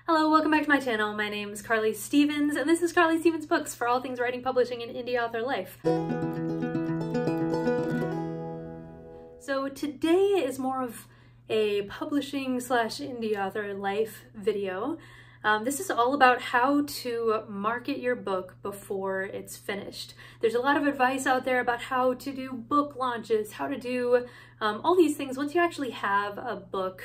Hello, welcome back to my channel. My name is Carly Stevens, and this is Carly Stevens Books for all things writing, publishing, and indie author life. So today is more of a publishing / indie author life video. This is all about how to market your book before it's finished. There's a lot of advice out there about how to do book launches, how to do all these things once you actually have a book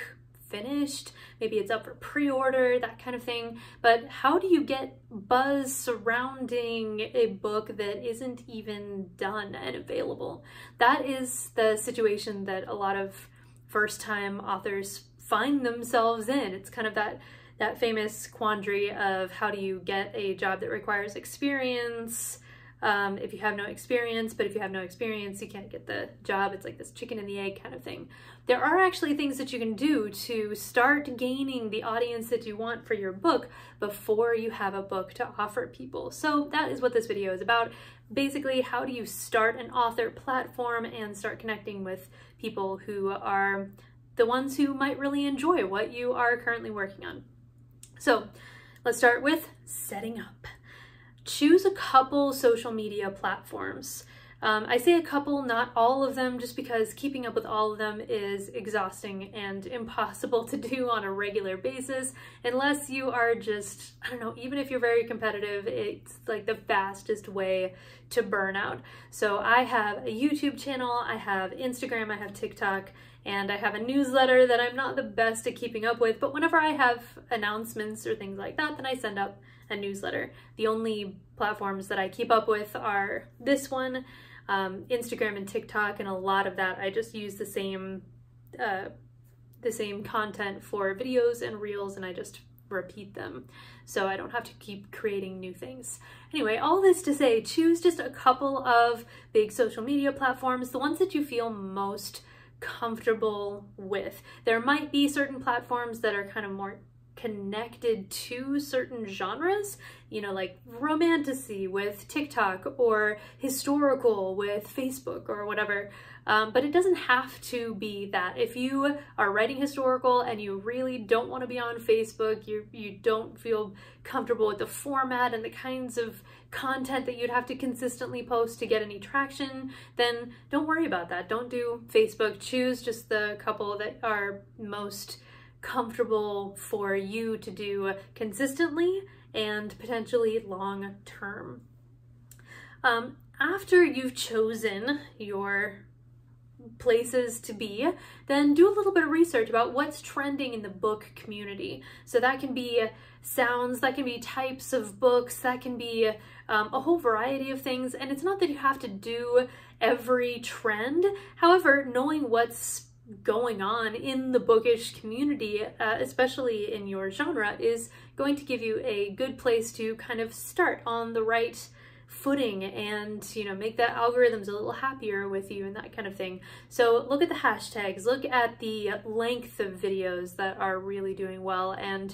finished. Maybe it's up for pre-order, that kind of thing. But how do you get buzz surrounding a book that isn't even done and available? That is the situation that a lot of first-time authors find themselves in. It's kind of that famous quandary of how do you get a job that requires experience if you have no experience, but if you have no experience, you can't get the job. It's like this chicken and the egg kind of thing. There are actually things that you can do to start gaining the audience that you want for your book before you have a book to offer people. So that is what this video is about. Basically, how do you start an author platform and start connecting with people who are the ones who might really enjoy what you are currently working on. So let's start with setting up. Choose a couple social media platforms. I say a couple, not all of them, just because keeping up with all of them is exhausting and impossible to do on a regular basis, unless you are just, I don't know, even if you're very competitive, it's like the fastest way to burn out. So I have a YouTube channel, I have Instagram, I have TikTok, and I have a newsletter that I'm not the best at keeping up with, but whenever I have announcements or things like that, then I send up a newsletter. The only platforms that I keep up with are this one, Instagram and TikTok, and a lot of that I just use the same content for videos and reels, and I just repeat them, so I don't have to keep creating new things. Anyway, all this to say, choose just a couple of big social media platforms, the ones that you feel most comfortable with. There might be certain platforms that are kind of more connected to certain genres, you know, like romantasy with TikTok or historical with Facebook or whatever. But it doesn't have to be that. If you are writing historical and you really don't want to be on Facebook, you don't feel comfortable with the format and the kinds of content that you'd have to consistently post to get any traction, then don't worry about that. Don't do Facebook. Choose just the couple that are most comfortable for you to do consistently and potentially long term. After you've chosen your places to be, then do a little bit of research about what's trending in the book community. So that can be sounds, that can be types of books, that can be a whole variety of things. And it's not that you have to do every trend. However, knowing what's going on in the bookish community, especially in your genre, is going to give you a good place to kind of start on the right footing and, you know, make the algorithms a little happier with you and that kind of thing. So look at the hashtags, look at the length of videos that are really doing well, and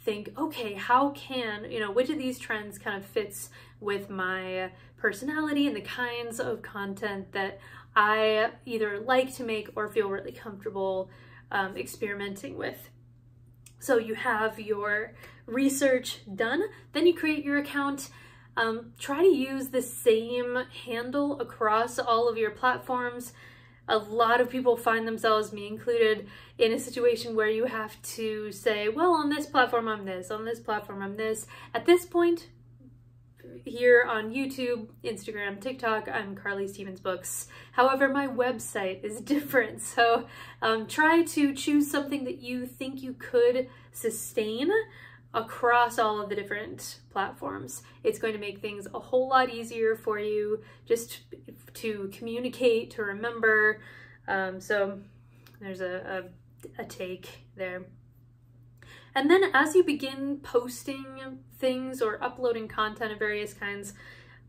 think, okay, how can, you know, which of these trends kind of fits with my personality and the kinds of content that I either like to make or feel really comfortable experimenting with. So you have your research done, then you create your account. Try to use the same handle across all of your platforms. A lot of people find themselves, me included, in a situation where you have to say, well, on this platform I'm this, on this platform I'm this. At this point, here on YouTube, Instagram, TikTok, I'm Carly Stevens Books. However, my website is different, so try to choose something that you think you could sustain across all of the different platforms. It's going to make things a whole lot easier for you just to communicate, to remember. So there's a take there. And then as you begin posting things or uploading content of various kinds,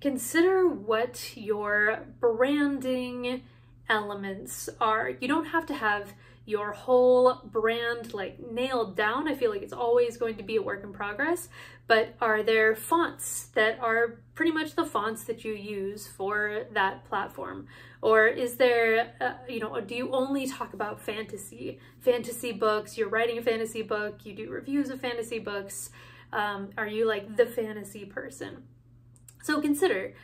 consider what your branding elements are. You don't have to have your whole brand like nailed down. I feel like it's always going to be a work in progress, but are there fonts that are pretty much the fonts that you use for that platform? Or is there, do you only talk about fantasy books? You're writing a fantasy book, you do reviews of fantasy books. Are you like the fantasy person? So consider,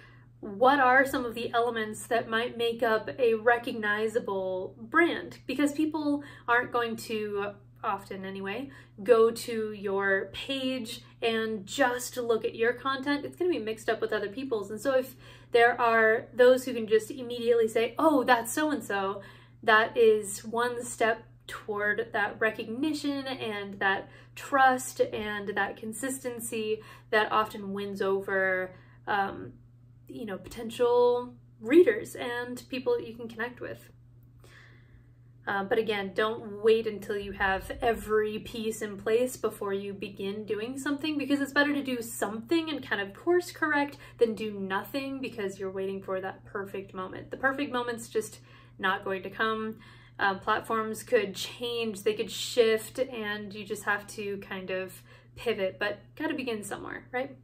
what are some of the elements that might make up a recognizable brand? Because people aren't going to, often anyway, go to your page and just look at your content. It's going to be mixed up with other people's. And so if there are those who can just immediately say, oh, that's so-and-so, that is one step toward that recognition and that trust and that consistency that often wins over potential readers and people that you can connect with. But again, don't wait until you have every piece in place before you begin doing something, because it's better to do something and kind of course correct than do nothing because you're waiting for that perfect moment. The perfect moment's just not going to come. Platforms could change, they could shift, and you just have to kind of pivot, but gotta begin somewhere, right?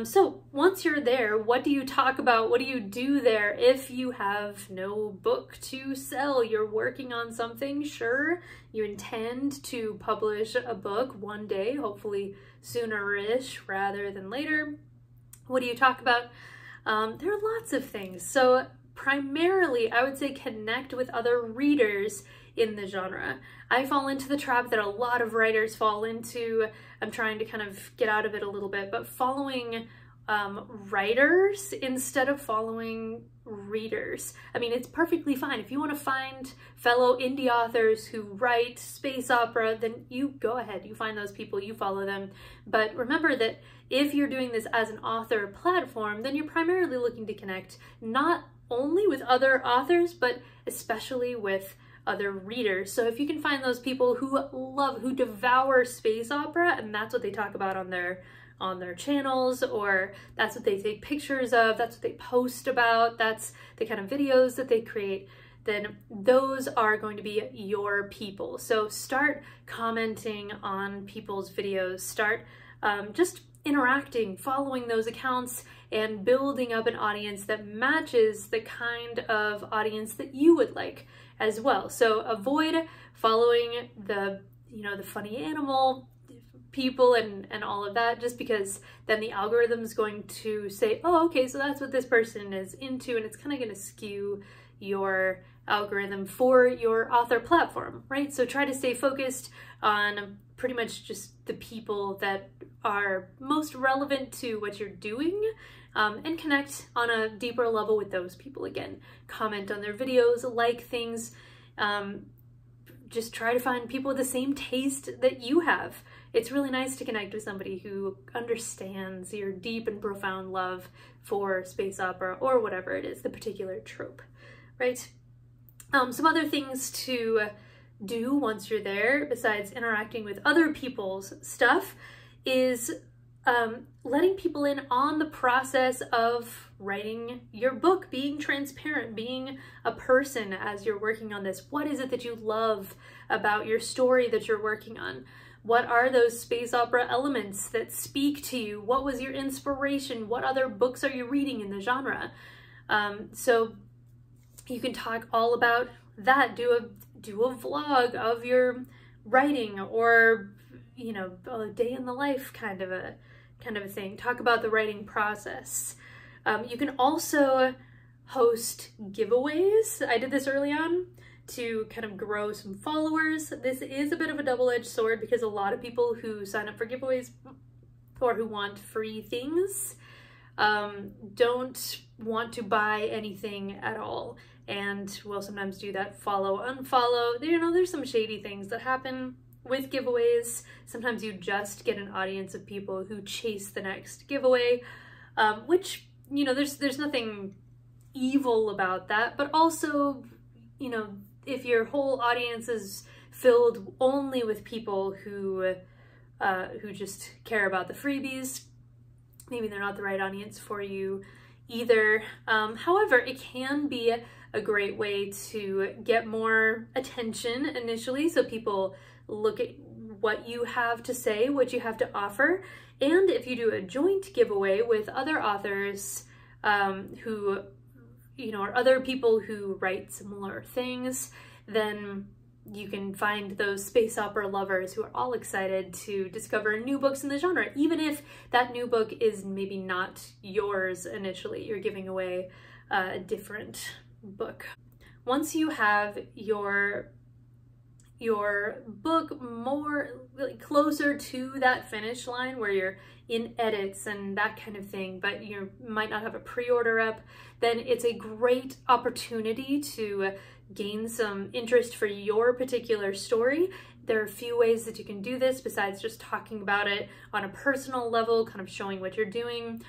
So once you're there, what do you talk about? What do you do there if you have no book to sell? You're working on something, sure. You intend to publish a book one day, hopefully sooner-ish rather than later. What do you talk about? There are lots of things. So primarily, I would say connect with other readers in the genre. I fall into the trap that a lot of writers fall into. I'm trying to kind of get out of it a little bit, but following writers instead of following readers. I mean, it's perfectly fine. If you want to find fellow indie authors who write space opera, then you go ahead, you find those people, you follow them. But remember that if you're doing this as an author platform, then you're primarily looking to connect not only with other authors, but especially with other readers. So if you can find those people who devour space opera, and that's what they talk about on their channels, or that's what they take pictures of, that's what they post about, that's the kind of videos that they create, then those are going to be your people. So start commenting on people's videos, start just interacting, following those accounts, and building up an audience that matches the kind of audience that you would like as well. So avoid following the funny animal people and all of that, just because then the algorithm is going to say, oh, okay, so that's what this person is into, and it's kind of going to skew your algorithm for your author platform, right? So try to stay focused on pretty much just the people that are most relevant to what you're doing, and connect on a deeper level with those people. Again, comment on their videos, like things, just try to find people with the same taste that you have. It's really nice to connect with somebody who understands your deep and profound love for space opera or whatever it is, the particular trope, right? Some other things to do once you're there, besides interacting with other people's stuff, is letting people in on the process of writing your book, being transparent, being a person as you're working on this. What is it that you love about your story that you're working on? What are those space opera elements that speak to you? What was your inspiration? What other books are you reading in the genre? So you can talk all about that. Do a vlog of your writing, or a day in the life kind of a thing. Talk about the writing process. You can also host giveaways. I did this early on to kind of grow some followers. This is a bit of a double-edged sword because a lot of people who sign up for giveaways or who want free things don't want to buy anything at all, and will sometimes do that follow, unfollow. There's some shady things that happen with giveaways. Sometimes you just get an audience of people who chase the next giveaway, which, there's nothing evil about that, but also, if your whole audience is filled only with people who just care about the freebies, maybe they're not the right audience for you either. However, it can be a great way to get more attention initially, so people look at what you have to say, what you have to offer. And if you do a joint giveaway with other authors who, or other people who write similar things, then you can find those space opera lovers who are all excited to discover new books in the genre, even if that new book is maybe not yours initially. You're giving away a different book. Once you have your book more closer to that finish line where you're in edits and that kind of thing, but you might not have a pre-order up, then it's a great opportunity to gain some interest for your particular story. There are a few ways that you can do this besides just talking about it on a personal level, kind of showing what you're doing.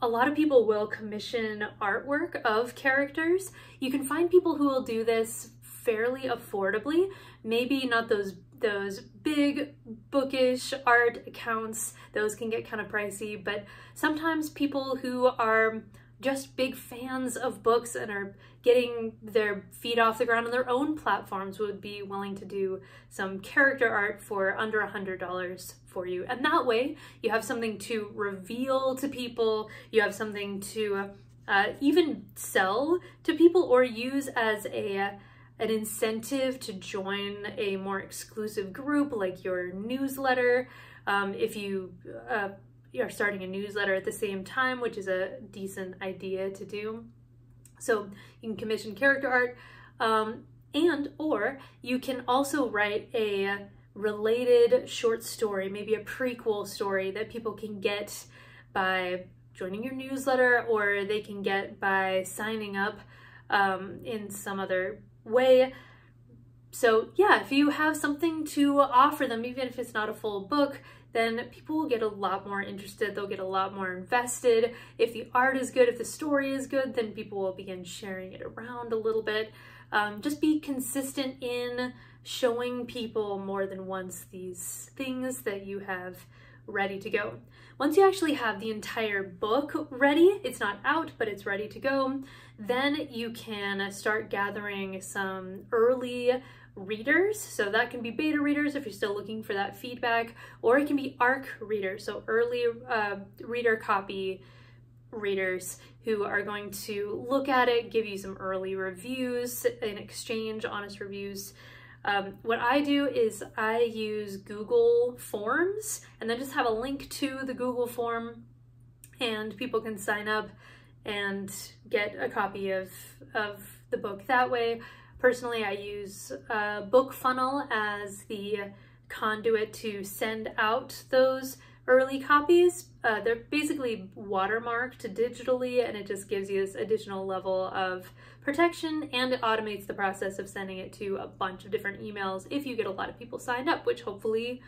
A lot of people will commission artwork of characters. You can find people who will do this fairly affordably, maybe not those big bookish art accounts. Those can get kind of pricey, but sometimes people who are just big fans of books and are getting their feet off the ground on their own platforms would be willing to do some character art for under $100 for you. And that way you have something to reveal to people, you have something to even sell to people or use as an incentive to join a more exclusive group like your newsletter. If you are starting a newsletter at the same time, which is a decent idea to do. So you can commission character art, or you can also write a related short story, maybe a prequel story that people can get by joining your newsletter, or they can get by signing up in some other way. So yeah, if you have something to offer them, even if it's not a full book, then people will get a lot more interested, they'll get a lot more invested. If the art is good, if the story is good, then people will begin sharing it around a little bit. Just be consistent in showing people more than once these things that you have ready to go. Once you actually have the entire book ready, it's not out, but it's ready to go, then you can start gathering some early readers. So that can be beta readers if you're still looking for that feedback, or it can be ARC readers, so early reader copy readers who are going to look at it, give you some early reviews in exchange, honest reviews. What I do is I use Google Forms and then just have a link to the Google form, and people can sign up and get a copy of the book that way. Personally, I use BookFunnel as the conduit to send out those early copies. They're basically watermarked digitally, and it just gives you this additional level of protection, and it automates the process of sending it to a bunch of different emails if you get a lot of people signed up, which hopefully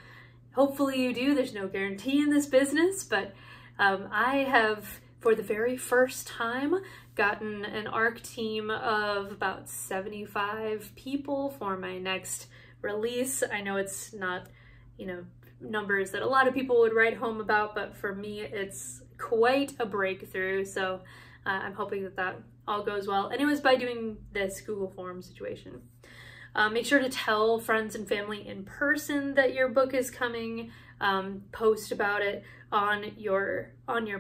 you do. There's no guarantee in this business, but I have, for the very first time, gotten an ARC team of about 75 people for my next release. I know it's not, numbers that a lot of people would write home about, but for me, it's quite a breakthrough. So I'm hoping that all goes well. And it was by doing this Google Form situation. Make sure to tell friends and family in person that your book is coming. Post about it on your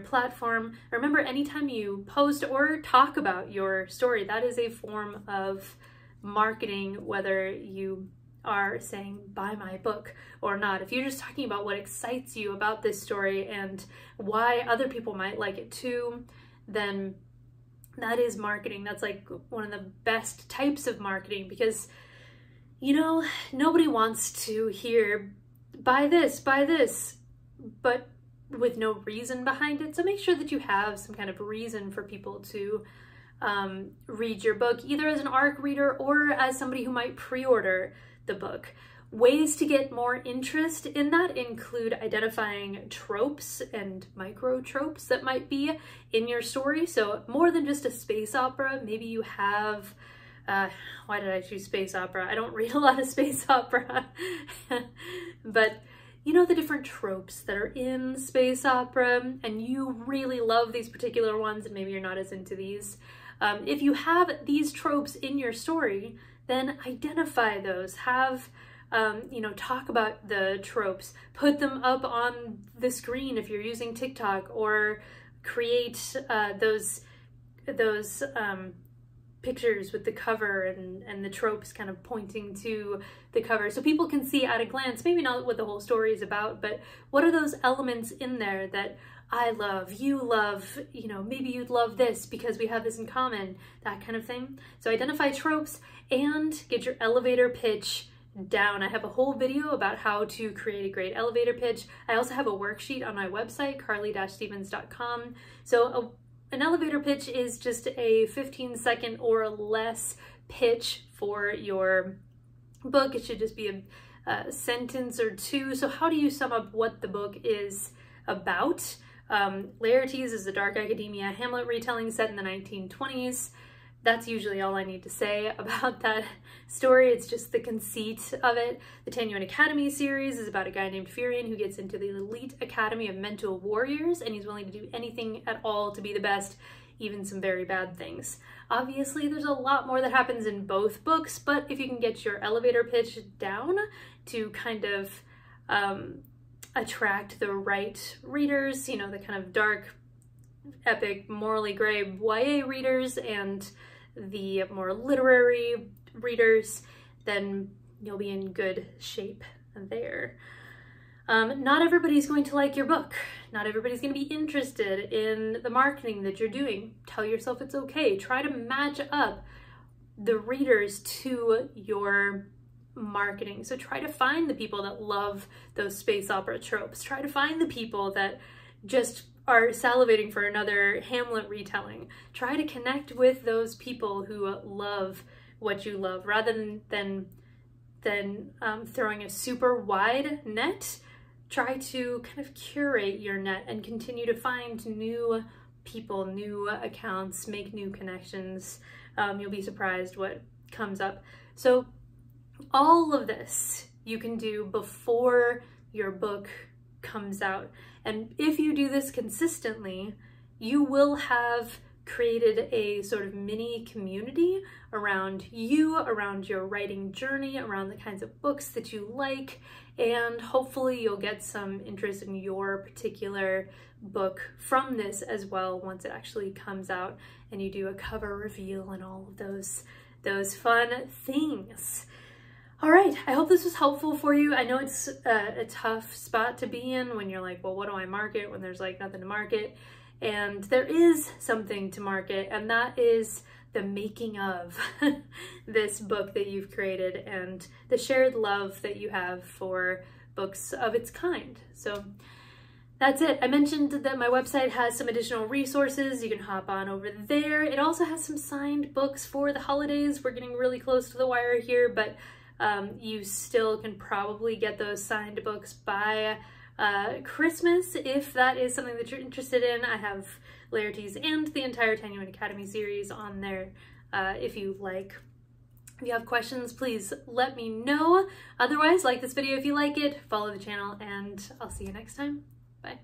platform. Remember, anytime you post or talk about your story, that is a form of marketing, whether you are saying buy my book or not. If you're just talking about what excites you about this story and why other people might like it too, then that is marketing. That's like one of the best types of marketing, because nobody wants to hear buy this, but with no reason behind it. So make sure that you have some kind of reason for people to read your book, either as an ARC reader or as somebody who might pre-order the book. Ways to get more interest in that include identifying tropes and micro tropes that might be in your story. So more than just a space opera, maybe you have, why did I choose space opera? I don't read a lot of space opera, but the different tropes that are in space opera, and you really love these particular ones, and maybe you're not as into these. If you have these tropes in your story, then identify those. Have talk about the tropes, put them up on the screen if you're using TikTok, or create those pictures with the cover and the tropes kind of pointing to the cover so people can see at a glance, maybe not what the whole story is about, but what are those elements in there that I love, you love, maybe you'd love this because we have this in common, that kind of thing. So identify tropes and get your elevator pitch down. I have a whole video about how to create a great elevator pitch. I also have a worksheet on my website, carly-stevens.com. So an elevator pitch is just a 15-second or less pitch for your book. It should just be a sentence or two. So how do you sum up what the book is about? Laertes is a dark academia Hamlet retelling set in the 1920s. That's usually all I need to say about that story. It's just the conceit of it. The Tanyuan Academy series is about a guy named Furion who gets into the elite academy of mental warriors, and he's willing to do anything at all to be the best, even some very bad things. Obviously, there's a lot more that happens in both books, but if you can get your elevator pitch down to kind of attract the right readers, the kind of dark, epic, morally gray YA readers and the more literary readers, then you'll be in good shape there. Not everybody's going to like your book. Not everybody's going to be interested in the marketing that you're doing. Tell yourself it's okay. Try to match up the readers to your marketing. So try to find the people that love those space opera tropes. Try to find the people that just are salivating for another Hamlet retelling. Try to connect with those people who love what you love, rather than throwing a super wide net. Try to kind of curate your net and continue to find new people, new accounts, make new connections. You'll be surprised what comes up. So all of this you can do before your book comes out. And if you do this consistently, you will have created a sort of mini community around you, around your writing journey, around the kinds of books that you like, and hopefully you'll get some interest in your particular book from this as well once it actually comes out and you do a cover reveal and all of those fun things. All right, I hope this was helpful for you. I know it's a tough spot to be in when you're like, well, what do I market when there's like nothing to market? And there is something to market, and that is the making of this book that you've created and the shared love that you have for books of its kind. So that's it. I mentioned that my website has some additional resources. You can hop on over there. It also has some signed books for the holidays. We're getting really close to the wire here, but you still can probably get those signed books by Christmas if that is something that you're interested in. I have Laertes and the entire Tanyuan Academy series on there if you like. If you have questions, please let me know. Otherwise, like this video if you like it, follow the channel, and I'll see you next time. Bye.